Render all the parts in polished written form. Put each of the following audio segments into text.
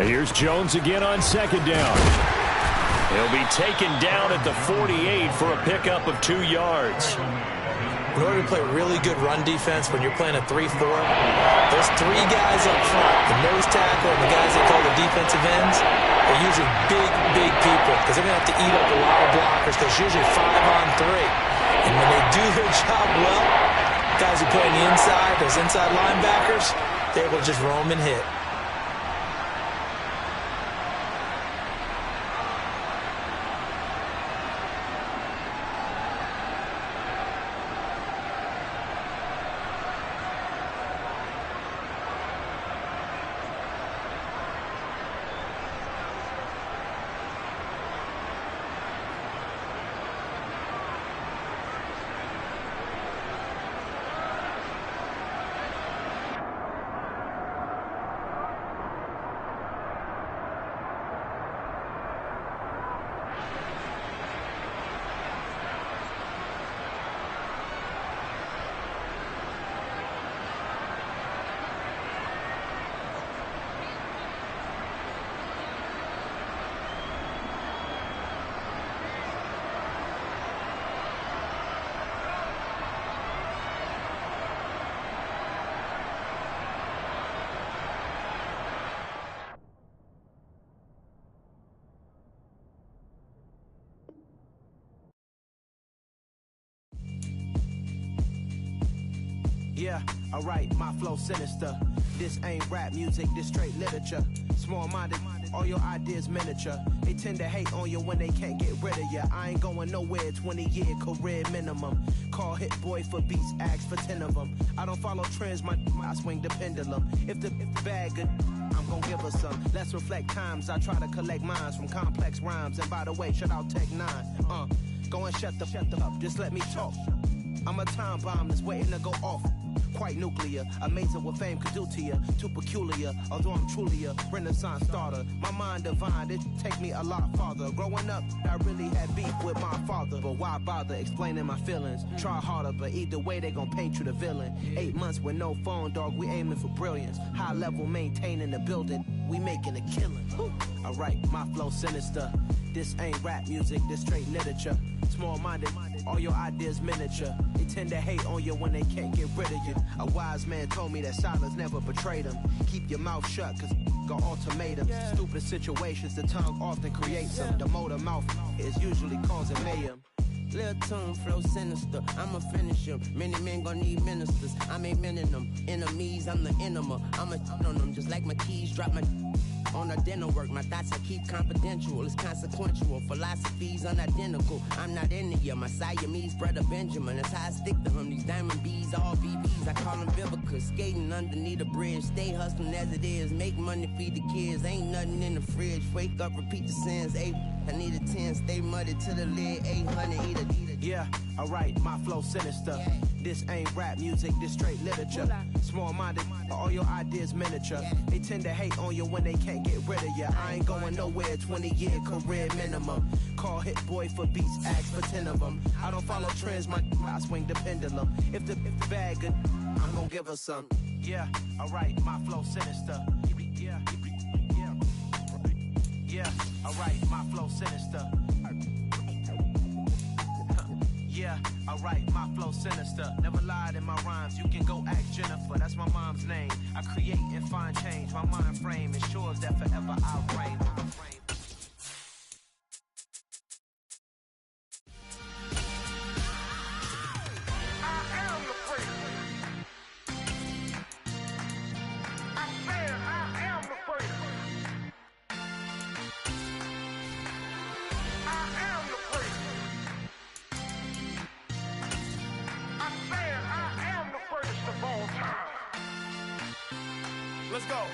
And here's Jones again on second down. He'll be taken down at the 48 for a pickup of 2 yards. In order to play really good run defense when you're playing a 3-4, those 3 guys up front, the nose tackle and the guys they call the defensive ends, are usually big people because they're going to have to eat up a lot of blockers because it's usually 5-on-3. And when they do their job well, guys who play on the inside, those inside linebackers, they're able to just roam and hit. Yeah, alright, my flow sinister. This ain't rap music, this straight literature. Small-minded, all your ideas miniature. They tend to hate on you when they can't get rid of you. I ain't going nowhere, 20-year career minimum. Call Hit Boy for beats, ask for 10 of them. I don't follow trends, I swing the pendulum. If the bag good, I'm gonna give her some. Let's reflect times, I try to collect minds from complex rhymes. And by the way, shout out Tech 9. Go and shut the up, just let me talk. I'm a time bomb that's waiting to go off. Quite nuclear, amazing what fame could do to you. Too peculiar, although I'm truly a renaissance starter. My mind divine, it take me a lot farther. Growing up, I really had beef with my father. But why bother explaining my feelings? Try harder, but either way they gon' paint you the villain. 8 months with no phone, dog, we aiming for brilliance. High level maintaining the building, we making a killing. Alright, my flow sinister. This ain't rap music, this straight literature. Small-minded, all your ideas miniature. They tend to hate on you when they can't get rid of you. A wise man told me that silence never betrayed him. Keep your mouth shut, cause got ultimatums. Stupid situations, the tongue often creates them. The motor mouth is usually causing mayhem. Lil' tune, flow sinister, I'ma finish him. Many men gon' need ministers, I'm aiming them. Enemies, I'm the enema. I'ma on them, just like my keys, drop my on a dinner work. My thoughts I keep confidential, it's consequential. Philosophies unidentical, I'm not into you. My Siamese brother Benjamin, that's how I stick to him. These diamond bees, all BBs, I call them Vivica. Skating underneath a bridge, stay hustling as it is. Make money, feed the kids, ain't nothing in the fridge. Wake up, repeat the sins, I need a 10, stay muddy to the lid, 800, eat a. Yeah, alright, my flow sinister. This ain't rap music, this straight literature. Small-minded, all your ideas miniature. They tend to hate on you when they can't get rid of you. I ain't going nowhere, 20-year career minimum. Call Hit Boy for beats, ask for 10 of them. I don't follow trends, I swing the pendulum. If the bag good, I'm gonna give her some. Yeah, alright, my flow sinister. Yeah, alright, my flow sinister. Yeah, alright, my flow sinister. Never lied in my rhymes, you can go ask Jennifer, that's my mom's name. I create and find change, my mind frame ensures that forever I'll reign. Let's go.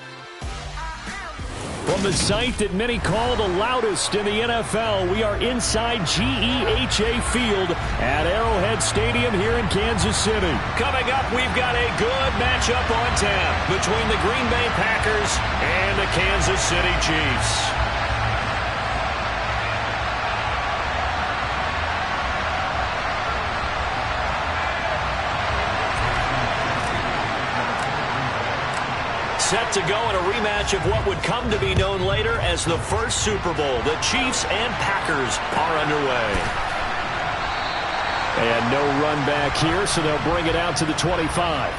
From the site that many call the loudest in the NFL, we are inside GEHA Field at Arrowhead Stadium here in Kansas City. Coming up, we've got a good matchup on tap between the Green Bay Packers and the Kansas City Chiefs. set to go in a rematch of what would come to be known later as the first Super Bowl. The Chiefs and Packers are underway. And no run back here, so they'll bring it out to the 25.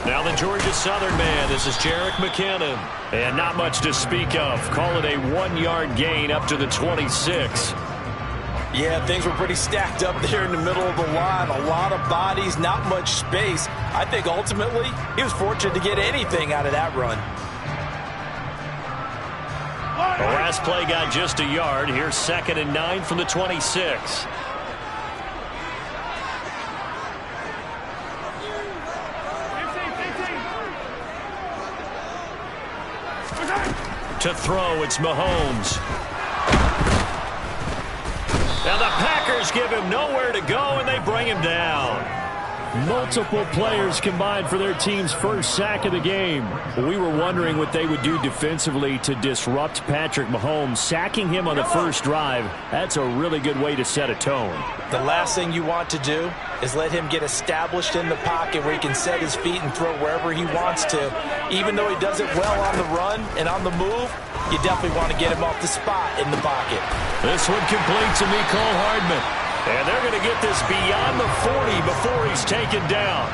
Now the Georgia Southern man, this is Jerick McKinnon. And not much to speak of. Call it a 1-yard gain up to the 26. Yeah, things were pretty stacked up there in the middle of the line. A lot of bodies, not much space. I think ultimately he was fortunate to get anything out of that run. The last play got just a yard. Here's 2nd and 9 from the 26. To throw, it's Mahomes. Now the Packers give him nowhere to go, and they bring him down. Multiple players combined for their team's first sack of the game. We were wondering what they would do defensively to disrupt Patrick Mahomes. Sacking him on the first drive, that's a really good way to set a tone. The last thing you want to do is let him get established in the pocket where he can set his feet and throw wherever he wants to. Even though he does it well on the run and on the move, you definitely want to get him off the spot in the pocket. This one complete to Mecole Hardman. And they're going to get this beyond the 40 before he's taken down.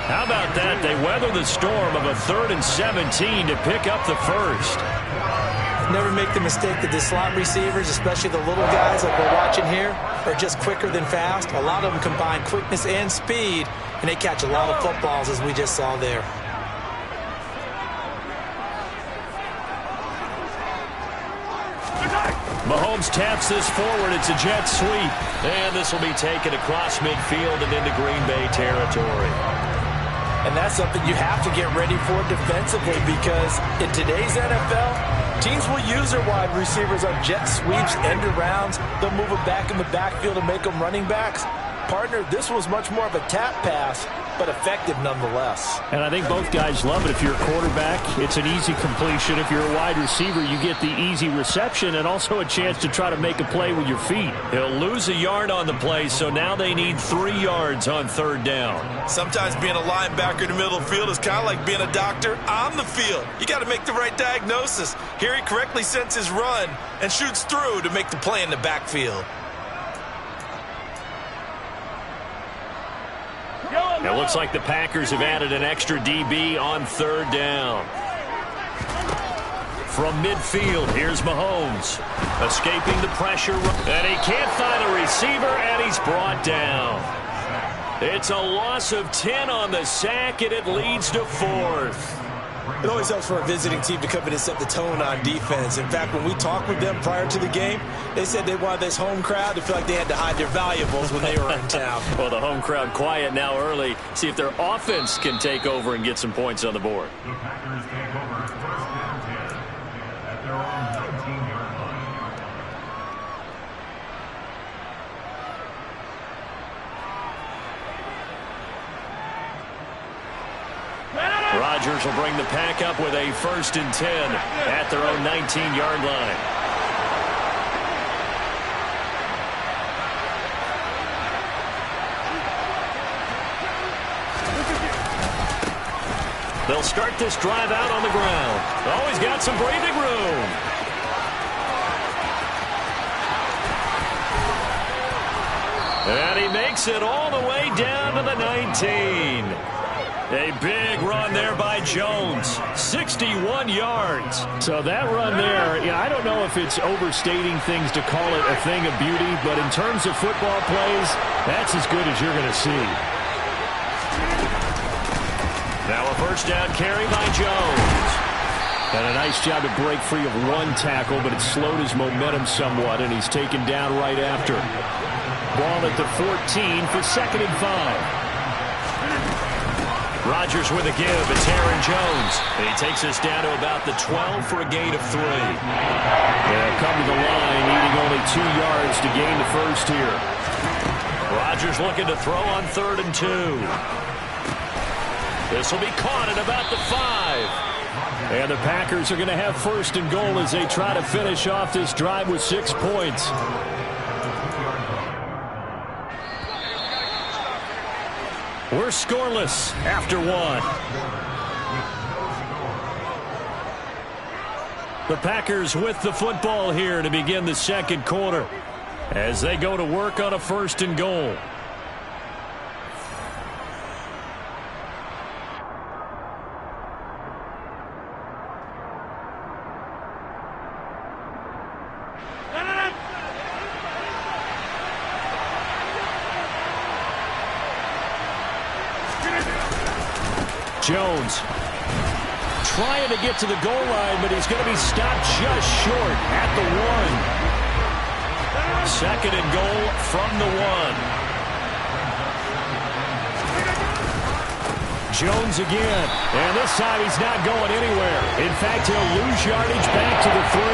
How about that? They weather the storm of a 3rd and 17 to pick up the first. Never make the mistake that the slot receivers, especially the little guys like we're watching here, are just quicker than fast. A lot of them combine quickness and speed, and they catch a lot of footballs, as we just saw there. Mahomes taps this forward. It's a jet sweep. And this will be taken across midfield and into Green Bay territory. And that's something you have to get ready for defensively, because in today's NFL, teams will use their wide receivers on jet sweeps, end arounds. They'll move them back in the backfield and make them running backs. Partner, this was much more of a tap pass, but effective nonetheless. And I think both guys love it. If you're a quarterback, it's an easy completion. If you're a wide receiver, you get the easy reception and also a chance to try to make a play with your feet. He'll lose a yard on the play, so now they need 3 yards on 3rd down. Sometimes being a linebacker in the middle of the field is kind of like being a doctor on the field. You got to make the right diagnosis. Here he correctly sends his run and shoots through to make the play in the backfield. It looks like the Packers have added an extra DB on 3rd down. From midfield, here's Mahomes. Escaping the pressure. And he can't find a receiver, and he's brought down. It's a loss of 10 on the sack, and it leads to 4th. It always helps for a visiting team to come in and set the tone on defense. In fact, when we talked with them prior to the game, they said they wanted this home crowd to feel like they had to hide their valuables when they were in town. Well, the home crowd quiet now early. See if their offense can take over and get some points on the board. The Packers take over first and 10 at their own 19-yard line. Rodgers will bring the pack up with a 1st and 10 at their own 19-yard line. They'll start this drive out on the ground. Always got some breathing room. And he makes it all the way down to the 19. A big run there by Jones. 61 yards. So that run there, I don't know if it's overstating things to call it a thing of beauty, but in terms of football plays, that's as good as you're going to see. Now a 1st down carry by Jones. And a nice job to break free of 1 tackle, but it slowed his momentum somewhat, and he's taken down right after. Ball at the 14 for 2nd and 5. Rodgers with a give. It's Aaron Jones. And he takes us down to about the 12 for a gain of 3. They'll come to the line needing only yards to gain the first here. Rodgers looking to throw on 3rd and 2. This will be caught at about the 5. And the Packers are going to have 1st and goal as they try to finish off this drive with 6 points. We're scoreless after 1. The Packers with the football here to begin the second quarter as they go to work on a 1st and goal. Jones trying to get to the goal line, but he's going to be stopped just short at the 1. 2nd and goal from the 1. Jones again, and this time he's not going anywhere. In fact, he'll lose yardage back to the 3.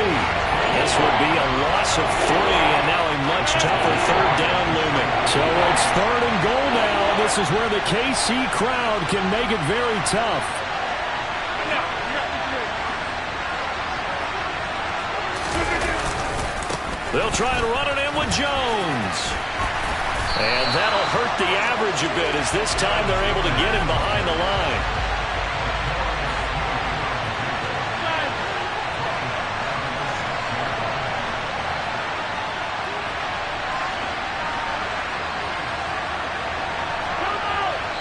This would be a loss of 3, and now a much tougher 3rd down looming. So it's 3rd and goal now. This is where the KC crowd can make it very tough. They'll try and run it in with Jones. And that'll hurt the average a bit as this time they're able to get him behind the line.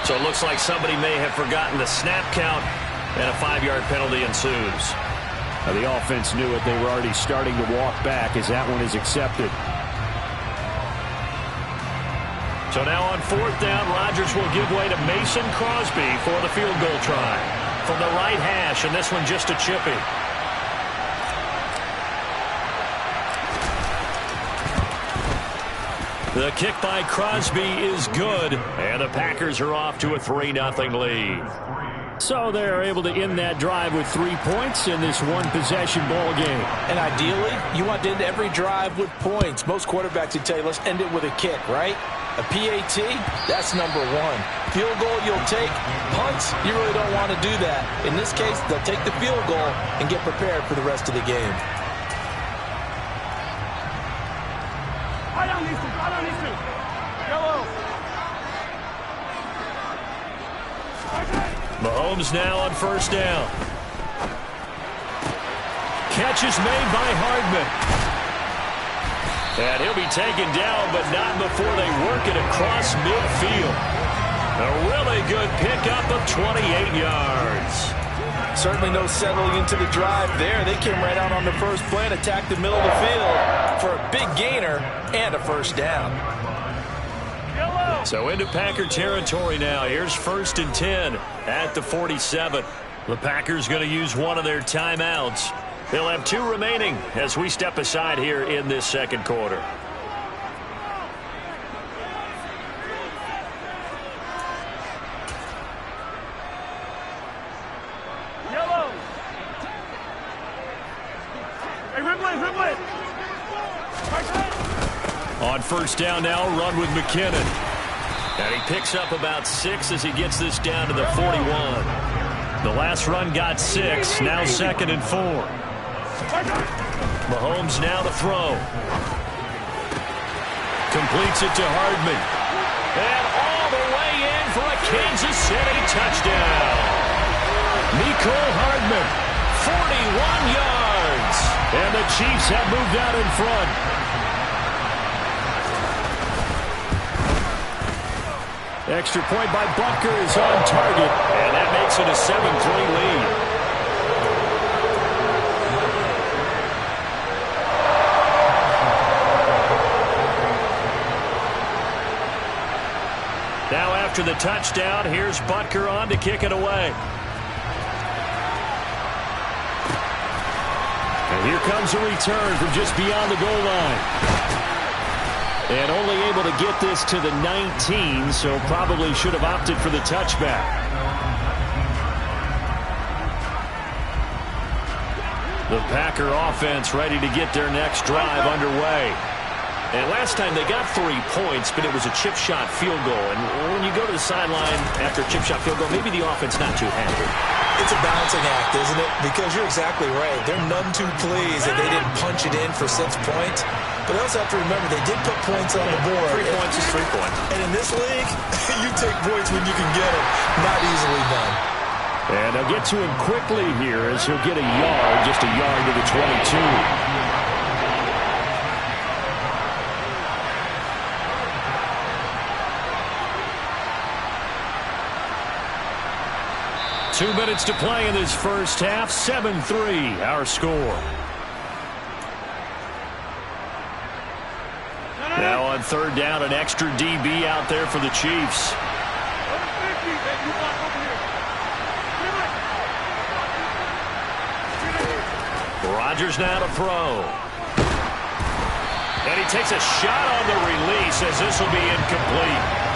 So it looks like somebody may have forgotten the snap count, and a 5-yard penalty ensues. Now the offense knew it. They were already starting to walk back as that one is accepted. So now on 4th down, Rodgers will give way to Mason Crosby for the field goal try. From the right hash, and this one just a chippy. The kick by Crosby is good, and the Packers are off to a 3-0 lead. So they're able to end that drive with 3 points in this one-possession ball game. And ideally, you want to end every drive with points. Most quarterbacks would tell you, let's end it with a kick, right? A PAT, that's number 1. Field goal you'll take. Punts, you really don't want to do that. In this case, they'll take the field goal and get prepared for the rest of the game. Mahomes now on 1st down. Catch is made by Hardman. And he'll be taken down, but not before they work it across midfield. A really good pickup of 28 yards. Certainly no settling into the drive there. They came right out on the first play and attacked the middle of the field for a big gainer and a 1st down. So into Packer territory now. Here's 1st and 10 at the 47. The Packers going to use one of their timeouts. They'll have 2 remaining as we step aside here in this second quarter. Yellow. Hey, Ripley. On 1st down now, run with McKinnon. And he picks up about 6 as he gets this down to the 41. The last run got 6, now 2nd and 4. Mahomes now to throw. Completes it to Hardman. And all the way in for a Kansas City touchdown. Mecole Hardman, 41 yards. And the Chiefs have moved out in front. Extra point by Butker is on target, and that makes it a 7-3 lead. Now after the touchdown, here's Butker on to kick it away. And here comes a return from just beyond the goal line. And only able to get this to the 19, so probably should have opted for the touchback. The Packer offense ready to get their next drive underway. And last time they got 3 points, but it was a chip shot field goal. And when you go to the sideline after a chip shot field goal, maybe the offense not too happy. It's a balancing act, isn't it? Because you're exactly right. They're none too pleased that they didn't punch it in for 6 points. But they also have to remember they did put points on the board. 3 points is 3 points. And in this league, you take points when you can get them. Not easily done. And they'll get to him quickly here as he'll get a yard, just a yard to the 22. 2 minutes to play in this first half. 7-3, our score. Now on third down, an extra DB out there for the Chiefs. Rodgers now to throw. And he takes a shot on the release as this will be incomplete.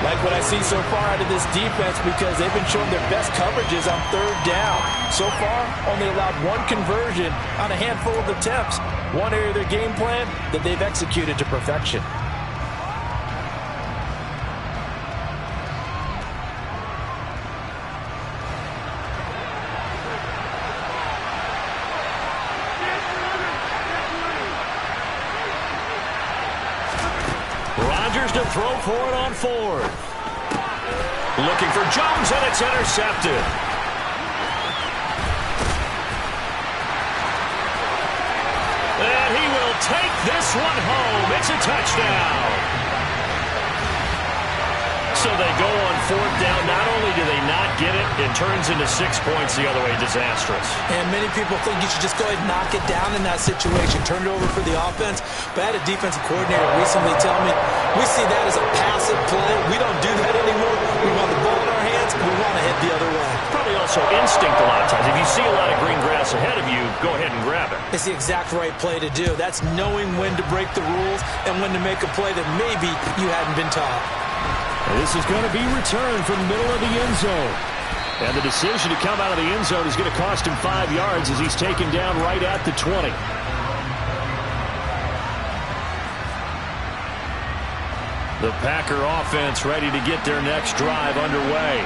Like what I see so far out of this defense, because they've been showing their best coverages on third down. So far, only allowed 1 conversion on a handful of attempts. One area of their game plan that they've executed to perfection. Rodgers to throw for it on 4th. Looking for Jones, and it's intercepted. And he will take this one home. It's a touchdown. So they go on 4th down. Not only do they not get it, it turns into 6 points the other way. Disastrous. And many people think you should just go ahead and knock it down in that situation. Turn it over for the offense. But I had a defensive coordinator recently tell me, we see that as a passive play. We don't do that anymore. We want the ball in our hands, and we want to head the other way. Probably also instinct a lot of times. If you see a lot of green grass ahead of you, go ahead and grab it. It's the exact right play to do. That's knowing when to break the rules and when to make a play that maybe you hadn't been taught. This is going to be returned from the middle of the end zone. And the decision to come out of the end zone is going to cost him 5 yards as he's taken down right at the 20. The Packer offense ready to get their next drive underway.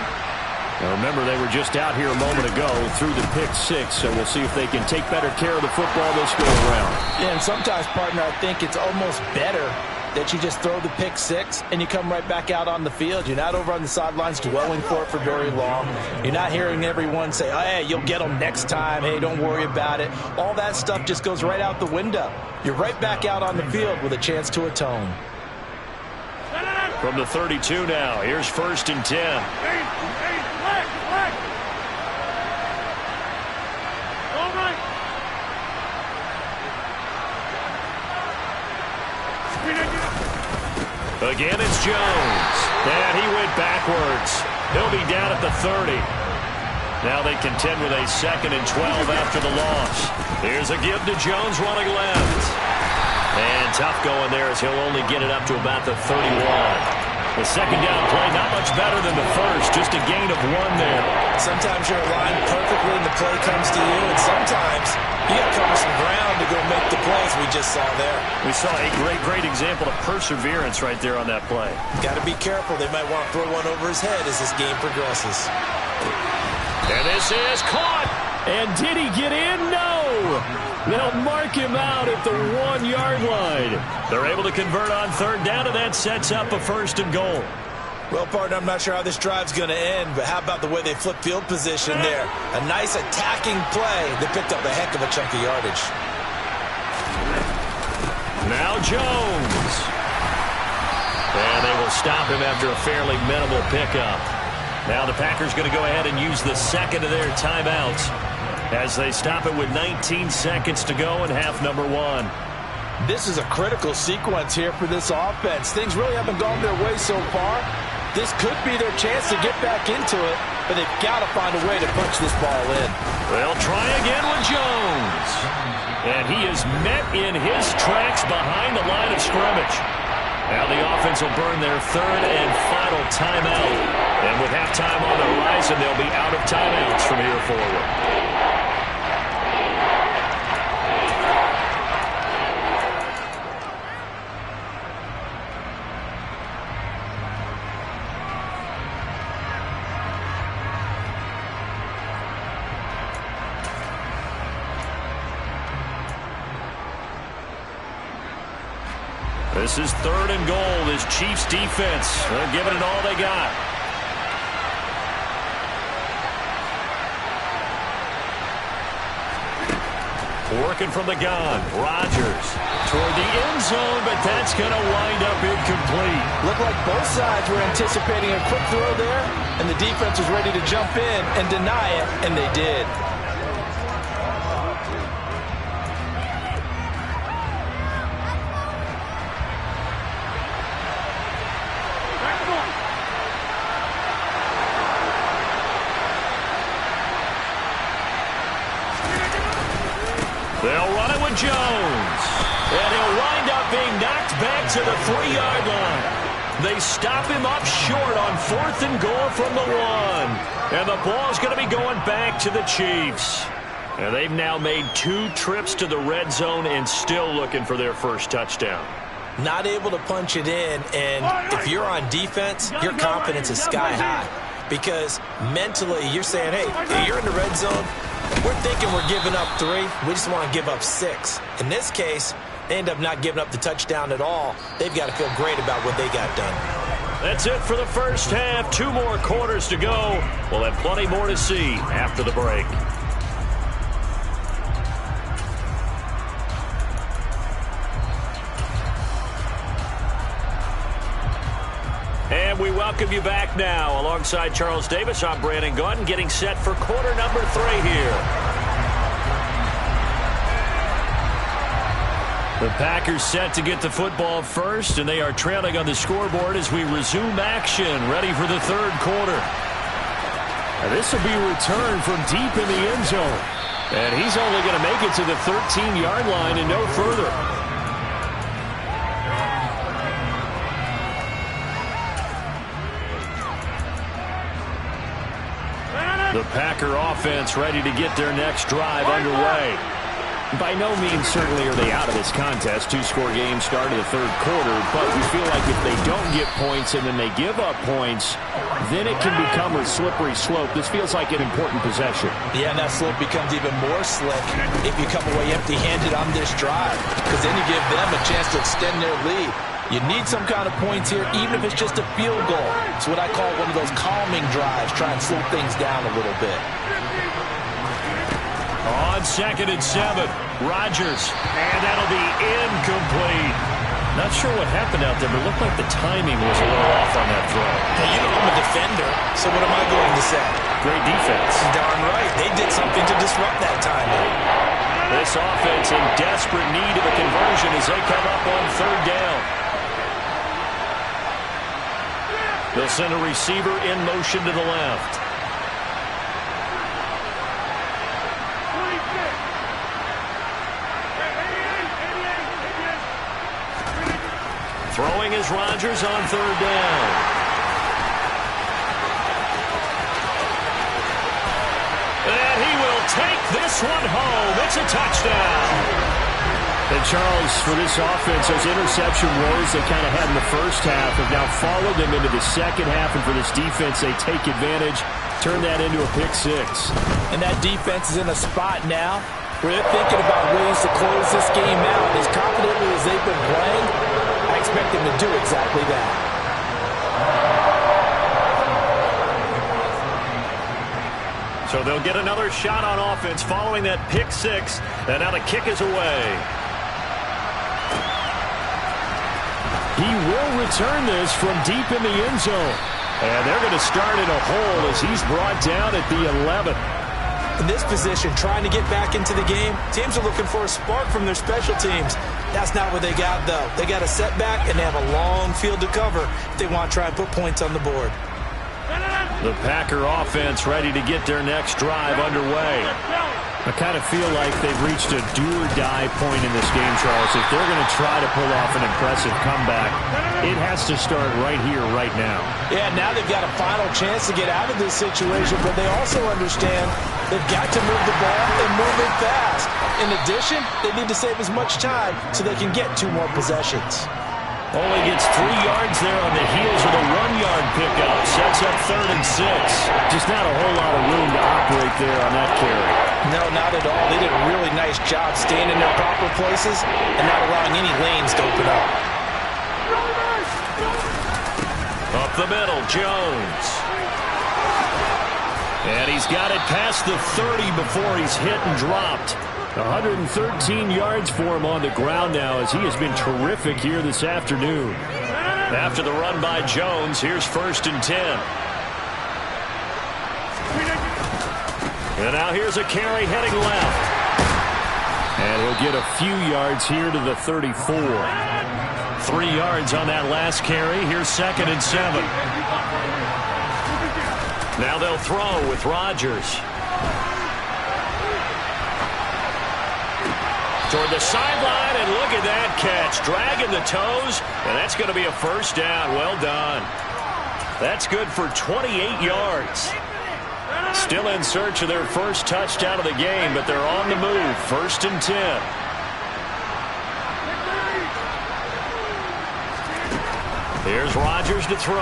Now remember, they were just out here a moment ago through the pick 6, so we'll see if they can take better care of the football this go around. Yeah, and sometimes, partner, I think it's almost better that you just throw the pick 6 and you come right back out on the field. You're not over on the sidelines dwelling for it for very long. You're not hearing everyone say, oh, hey, you'll get them next time. Hey, don't worry about it. All that stuff just goes right out the window. You're right back out on the field with a chance to atone. From the 32 now, here's 1st and 10. Again, it's Jones. And he went backwards. He'll be down at the 30. Now they contend with a 2nd and 12 after the loss. Here's a give to Jones running left. And tough going there as he'll only get it up to about the 31. The second down play, not much better than the first, just a gain of 1 there. Sometimes you're aligned perfectly and the play comes to you, and sometimes you got to cover some ground to go make the plays we just saw there. We saw a great example of perseverance right there on that play. Got to be careful. They might want to throw one over his head as this game progresses. And this is caught. And did he get in? No. They'll mark him out at the 1-yard line. They're able to convert on 3rd down, and that sets up a 1st and goal. Well, partner, I'm not sure how this drive's going to end, but how about the way they flip field position there? A nice attacking play that picked up a heck of a chunk of yardage. Now Jones. And they will stop him after a fairly minimal pickup. Now the Packers going to go ahead and use the 2nd of their timeouts as they stop it with 19 seconds to go in half number 1. This is a critical sequence here for this offense. Things really haven't gone their way so far. This could be their chance to get back into it, but they've got to find a way to punch this ball in. They'll try again with Jones. And he is met in his tracks behind the line of scrimmage. Now the offense will burn their 3rd and final timeout. And with halftime on the horizon, they'll be out of timeouts from here forward. This is 3rd and goal. This Chiefs defense, they're giving it all they got. Working from the gun. Rodgers toward the end zone, but that's going to wind up incomplete. Looked like both sides were anticipating a quick throw there, and the defense was ready to jump in and deny it, and they did. They'll run it with Jones. And he'll wind up being knocked back to the 3-yard line. They stop him up short on 4th and goal from the 1. And the ball's going to be going back to the Chiefs. And they've now made 2 trips to the red zone and still looking for their first touchdown. Not able to punch it in, and if you're on defense, your confidence is sky high. Because mentally, you're saying, hey, you're in the red zone. We're thinking we're giving up 3. We just want to give up 6. In this case, they end up not giving up the touchdown at all. They've got to feel great about what they got done. That's it for the first half. 2 more quarters to go. We'll have plenty more to see after the break. And we welcome you back now. Alongside Charles Davis, I'm Brandon Gaudin, getting set for quarter number 3 here. The Packers set to get the football first, and they are trailing on the scoreboard as we resume action, ready for the 3rd quarter. And this will be a return from deep in the end zone. And he's only going to make it to the 13-yard line and no further. The Packer offense ready to get their next drive underway. By no means certainly are they out of this contest. 2-score game start of the 3rd quarter, but we feel like if they don't get points and then they give up points, then it can become a slippery slope. This feels like an important possession. Yeah, and that slope becomes even more slick if you come away empty-handed on this drive, because then you give them a chance to extend their lead. You need some kind of points here, even if it's just a field goal. It's what I call one of those calming drives, try and slow things down a little bit. On 2nd and 7, Rodgers, and that'll be incomplete. Not sure what happened out there, but it looked like the timing was a little off on that throw. Hey, you know I'm a defender, so what am I going to say? Great defense. Darn right. They did something to disrupt that timing. This offense in desperate need of a conversion as they come up on 3rd down. They'll send a receiver in motion to the left. Throwing is Rodgers on 3rd down. And he will take this one home. It's a touchdown. And Charles, for this offense, those interception woes they kind of had in the first half have now followed them into the second half. And for this defense, they take advantage, turn that into a pick-6. And that defense is in a spot now where they're thinking about ways to close this game out. As confidently as they've been playing, I expect them to do exactly that. So they'll get another shot on offense following that pick-6. And now the kick is away. He will return this from deep in the end zone. And they're going to start in a hole as he's brought down at the 11. In this position, trying to get back into the game, teams are looking for a spark from their special teams. That's not what they got, though. They got a setback, and they have a long field to cover if they want to try and put points on the board. The Packer offense ready to get their next drive underway. I kind of feel like they've reached a do-or-die point in this game, Charles. If they're going to try to pull off an impressive comeback, it has to start right here, right now. Yeah, now they've got a final chance to get out of this situation, but they also understand they've got to move the ball and move it fast. In addition, they need to save as much time so they can get 2 more possessions. Only gets 3 yards there on the heels of a 1-yard pickup. Sets up 3rd and 6. Just not a whole lot of room to operate there on that carry. No, not at all. They did a really nice job staying in their proper places and not allowing any lanes to open up. Up the middle, Jones. And he's got it past the 30 before he's hit and dropped. 113 yards for him on the ground now as he has been terrific here this afternoon. After the run by Jones, here's 1st and 10. And now here's a carry heading left. And he'll get a few yards here to the 34. 3 yards on that last carry. Here's 2nd and 7. Now they'll throw with Rodgers. Toward the sideline, and look at that catch. Dragging the toes, and that's going to be a 1st down. Well done. That's good for 28 yards. Still in search of their first touchdown of the game, but they're on the move. 1st and 10. Here's Rodgers to throw.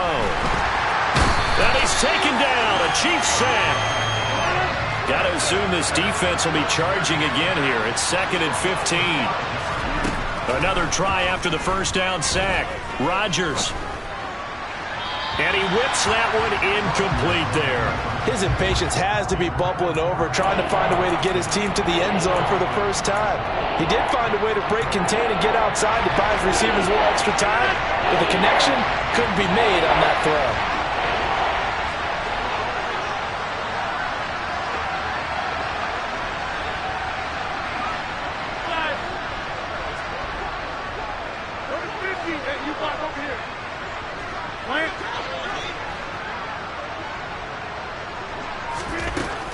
And he's taken down. A Chiefs sack. Got to assume this defense will be charging again here. It's 2nd and 15. Another try after the 1st down sack. Rodgers. And he whips that one incomplete there. His impatience has to be bubbling over, trying to find a way to get his team to the end zone for the first time. He did find a way to break contain and get outside to buy his receivers a little extra time, but the connection couldn't be made on that throw.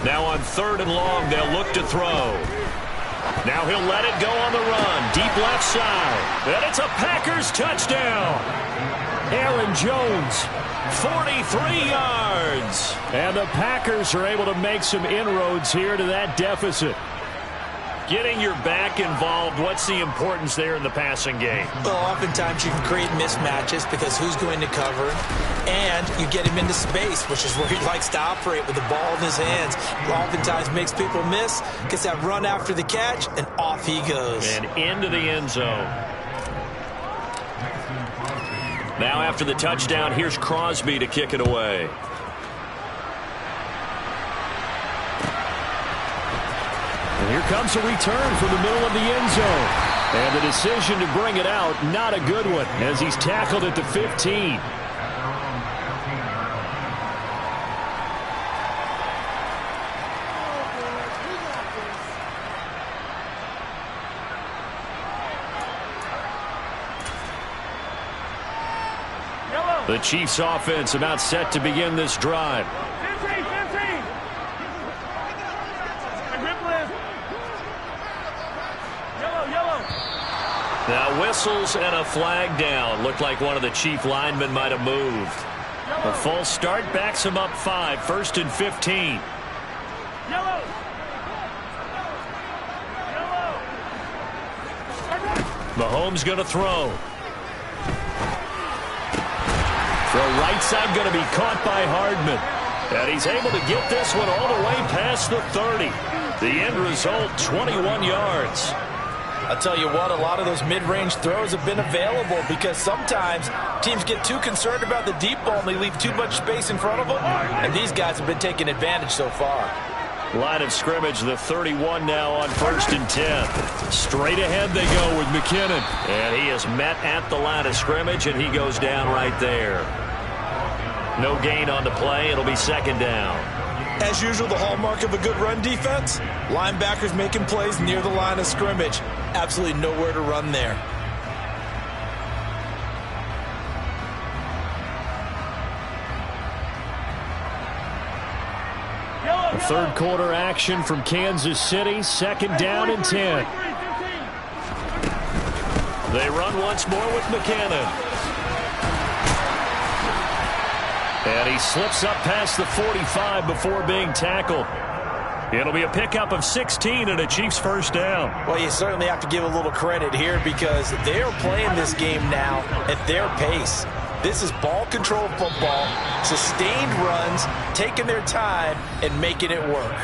Now on 3rd and long, they'll look to throw. Now he'll let it go on the run. Deep left side. And it's a Packers touchdown. Aaron Jones, 43 yards. And the Packers are able to make some inroads here to that deficit. Getting your back involved, what's the importance there in the passing game? Well, oftentimes you can create mismatches because who's going to cover, and you get him into space, which is where he likes to operate with the ball in his hands. Oftentimes makes people miss, gets that run after the catch, and off he goes. And into the end zone. Now after the touchdown, here's Crosby to kick it away. And here comes a return from the middle of the end zone. And the decision to bring it out, not a good one, as he's tackled at the 15. The Chiefs offense about set to begin this drive. Now whistles and a flag down. Looked like one of the Chief linemen might have moved. A false start backs him up 5. 1st and 15. Mahomes going to throw. Throw right side going to be caught by Hardman. And he's able to get this one all the way past the 30. The end result, 21 yards. I'll tell you what, a lot of those mid-range throws have been available because sometimes teams get too concerned about the deep ball and they leave too much space in front of them, and these guys have been taking advantage so far. Line of scrimmage, the 31 now on 1st and 10. Straight ahead they go with McKinnon. And he is met at the line of scrimmage, and he goes down right there. No gain on the play. It'll be 2nd down. As usual, the hallmark of a good run defense, linebackers making plays near the line of scrimmage. Absolutely nowhere to run there. A 3rd quarter action from Kansas City. 2nd down and 10. They run once more with McKinnon. And he slips up past the 45 before being tackled. It'll be a pickup of 16 and a Chiefs 1st down. Well, you certainly have to give a little credit here because they are playing this game now at their pace. This is ball control football, sustained runs, taking their time and making it work.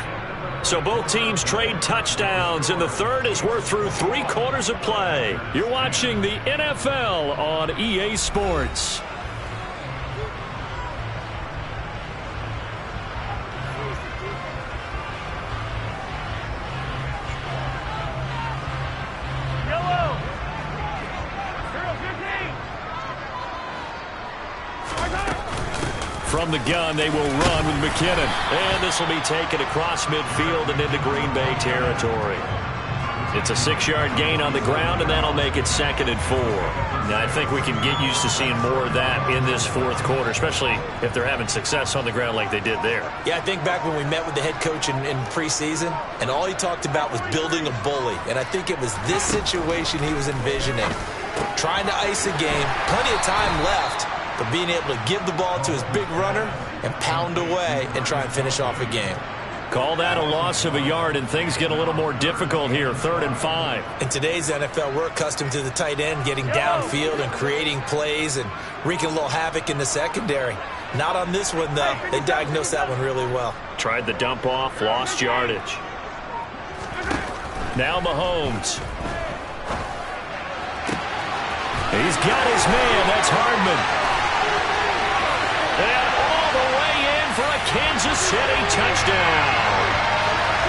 So both teams trade touchdowns in the 3rd as we're through 3 quarters of play. You're watching the NFL on EA Sports. From the gun, they will run with McKinnon. And this will be taken across midfield and into Green Bay territory. It's a 6-yard gain on the ground, and that'll make it 2nd and 4. Now, I think we can get used to seeing more of that in this fourth quarter, especially if they're having success on the ground like they did there. Yeah, I think back when we met with the head coach in preseason, and all he talked about was building a bully. And I think it was this situation he was envisioning. Trying to ice a game, plenty of time left, but being able to give the ball to his big runner and pound away and try and finish off a game. Call that a loss of a yard, and things get a little more difficult here, 3rd and 5. In today's NFL, we're accustomed to the tight end getting downfield and creating plays and wreaking a little havoc in the secondary. Not on this one, though. They diagnosed that one really well. Tried the dump off, lost yardage. Now Mahomes. He's got his man. That's Hardman. And all the way in for a Kansas City touchdown.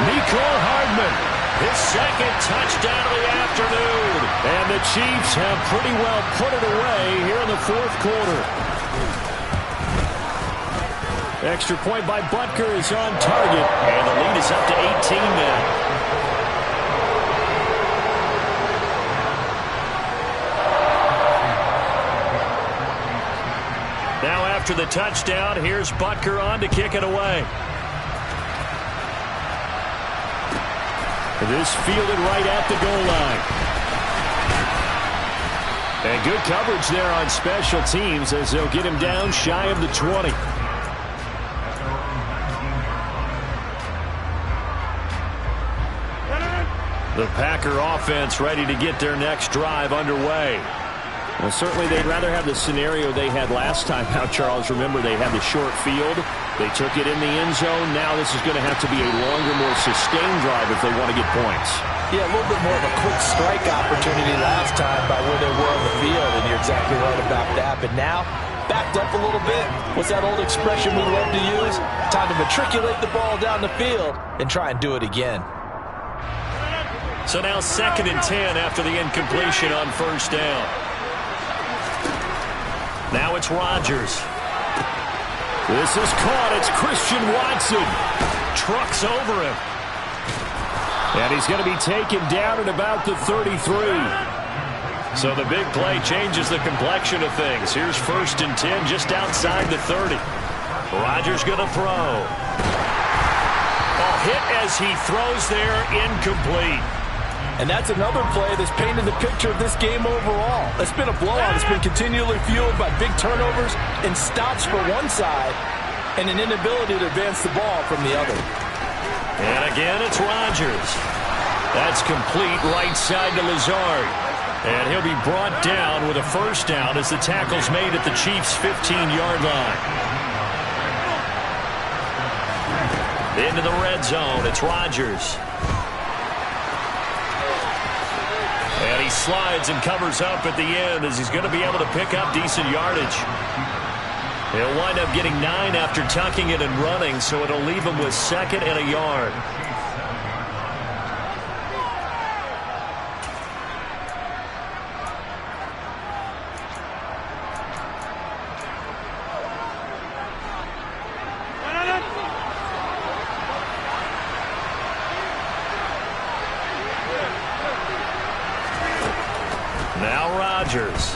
Mecole Hardman, his 2nd touchdown of the afternoon. And the Chiefs have pretty well put it away here in the fourth quarter. Extra point by Butker is on target. And the lead is up to 18 now. Now after the touchdown, here's Butker on to kick it away. This fielded right at the goal line. And good coverage there on special teams as they'll get him down shy of the 20. The Packer offense ready to get their next drive underway. Well, certainly they'd rather have the scenario they had last time out, Charles. Remember, they had the short field. They took it in the end zone. Now this is going to have to be a longer, more sustained drive if they want to get points. Yeah, a little bit more of a quick strike opportunity last time by where they were on the field, and you're exactly right about that. But now, backed up a little bit. What's that old expression we love to use? Time to matriculate the ball down the field and try and do it again. So now 2nd and 10 after the incompletion on 1st down. Now it's Rodgers. This is caught. It's Christian Watson. Trucks over him. And he's going to be taken down at about the 33. So the big play changes the complexion of things. Here's 1st and 10 just outside the 30. Rodgers going to throw. Hit as he throws there, incomplete. And that's another play that's painted the picture of this game overall. It's been a blowout. It's been continually fueled by big turnovers and stops for one side and an inability to advance the ball from the other. And again, it's Rodgers. That's complete right side to Lazard. And he'll be brought down with a 1st down as the tackle's made at the Chiefs' 15-yard line. Into the red zone, it's Rodgers. And he slides and covers up at the end as he's going to be able to pick up decent yardage. He'll wind up getting 9 after tucking it and running, so it'll leave him with 2nd and a yard. Now Rodgers.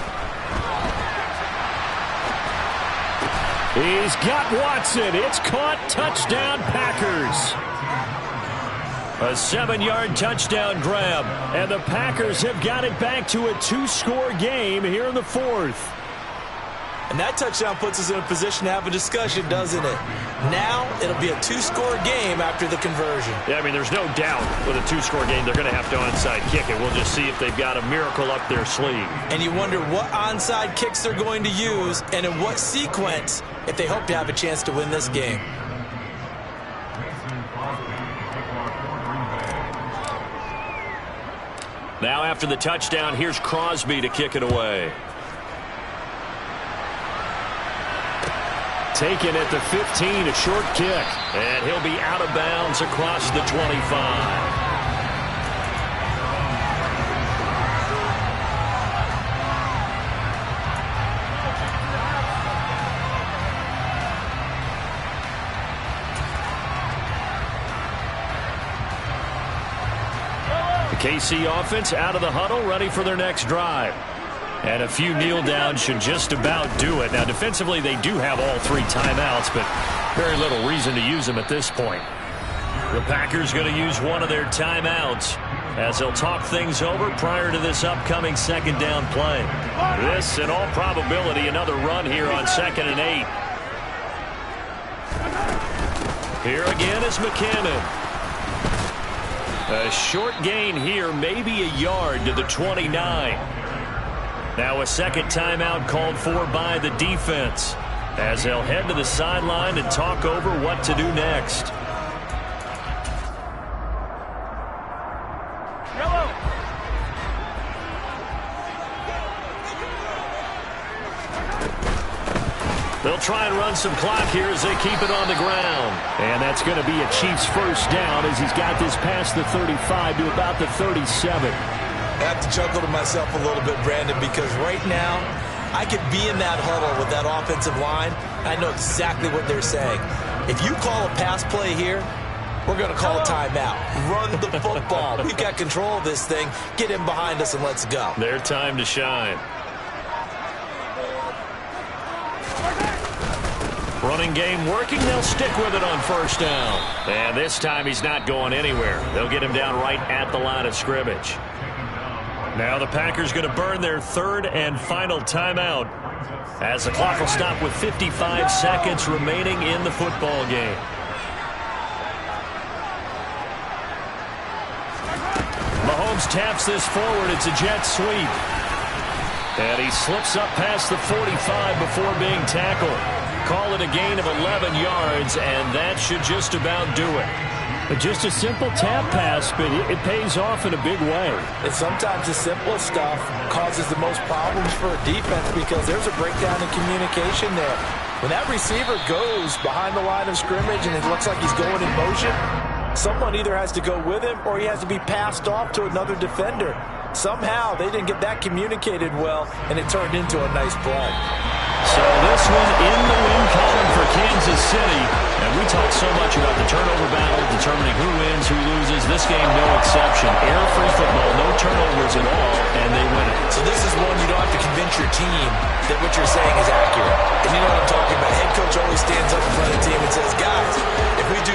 He's got Watson. It's caught. Touchdown, Packers. A 7-yard touchdown grab. And the Packers have got it back to a 2-score game here in the 4th. And that touchdown puts us in a position to have a discussion, doesn't it? Now it'll be a 2-score game after the conversion. Yeah, I mean, there's no doubt with a 2-score game they're going to have to onside kick it. We'll just see if they've got a miracle up their sleeve. And you wonder what onside kicks they're going to use and in what sequence if they hope to have a chance to win this game. Now after the touchdown, here's Crosby to kick it away. Taken at the 15, a short kick. And he'll be out of bounds across the 25. KC offense out of the huddle, ready for their next drive. And a few kneel downs should just about do it. Now, defensively, they do have all 3 timeouts, but very little reason to use them at this point. The Packers going to use one of their timeouts as they'll talk things over prior to this upcoming second down play. This, in all probability, another run here on 2nd and 8. Here again is McKinnon. A short gain here, maybe a yard to the 29. Now a second timeout called for by the defense as they'll head to the sideline and talk over what to do next. Yellow. They'll try and run some clock here as they keep it on the ground. And that's going to be a Chiefs first down as he's got this past the 35 to about the 37. I have to chuckle to myself a little bit, Brandon, because right now I could be in that huddle with that offensive line. I know exactly what they're saying. If you call a pass play here, we're going to call a timeout. Run the football. We've got control of this thing. Get in behind us and let's go. Their time to shine. Running game working. They'll stick with it on first down. And this time he's not going anywhere. They'll get him down right at the line of scrimmage. Now the Packers going to burn their 3rd and final timeout as the clock will stop with 55 seconds remaining in the football game. Mahomes taps this forward. It's a jet sweep. And he slips up past the 45 before being tackled. Call it a gain of 11 yards, and that should just about do it. Just a simple tap pass, but it pays off in a big way. And sometimes the simplest stuff causes the most problems for a defense because there's a breakdown in communication there. When that receiver goes behind the line of scrimmage and it looks like he's going in motion, someone either has to go with him or he has to be passed off to another defender. Somehow they didn't get that communicated well, and it turned into a nice play. So this one in the win column for Kansas City. And we talk so much about the turnover battle, determining who wins, who loses. This game, no exception. Error-free football, no turnovers at all, and they win it. So this is one you don't have to convince your team that what you're saying is accurate. And you know what I'm talking about. Head coach always stands up in front of the team and says, guys, if we do